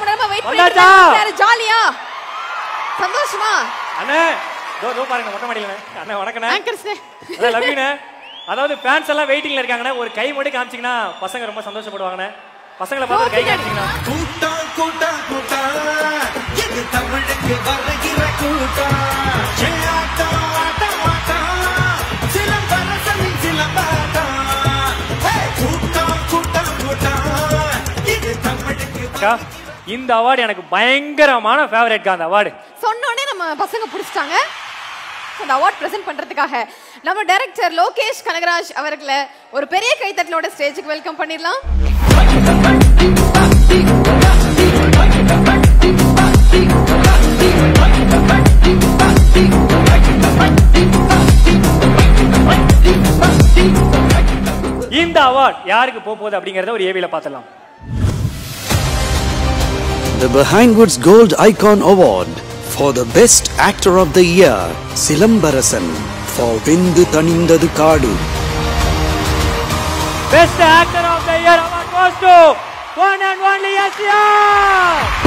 ரொம்ப நேரமா வெயிட் பண்ணிட்டு இருக்காரு. ஜாலியா சந்தோஷமா அண்ணே தோ பாருங்க மொட்டை மாடியில. அண்ணே வணக்கண்ணே. ஆங்கர்ஸ்னே அண்ணே லவ் யூண்ணே. அதாவது ஃபேன்ஸ் எல்லாம் வெயிட்டிங்ல இருக்காங்கண்ணே. ஒரு கை மட்டும் காமிச்சீங்கன்னா பசங்க ரொம்ப சந்தோஷப்படுவாங்கண்ணே. பசங்களை பார்த்து கை காமிச்சீங்கன்னா கூட்டா கூட்டா கூட்டா இது தமிழுக்கு வருகிற கூட்டா ஆட்டா ஆட்டா ஆட்டா சிலம்பரசனின் சிலம்பாட்டா கூட்டா கூட்டா கூட்டா இது தமிழுக்கு. அக்கா இந்த அவார்டு எனக்கு பயங்கரமான ஃபேவரட் அந்த அவார்டு. சொன்னோனே நம்ம பசங்க பிடிச்சிட்டாங்க. அந்த அவார்ட் பிரசன்ட் பண்றதுக்காக நம்ம டைரக்டர் லோகேஷ் கனகராஜ் அவர்களை ஒரு பெரிய கைத்தட்டலோட ஸ்டேஜுக்கு வெல்கம் பண்ணிடலாம். இந்த அவார்ட் யாருக்கு போகுது அப்படிங்கறத ஒரு ஏவில பார்த்தலாம். The Behindwoods Gold Icon Award for the Best Actor of the Year, Silambarasan for Vindu Thanindadu Kaadu. Best Actor of the Year award goes to one and only SR.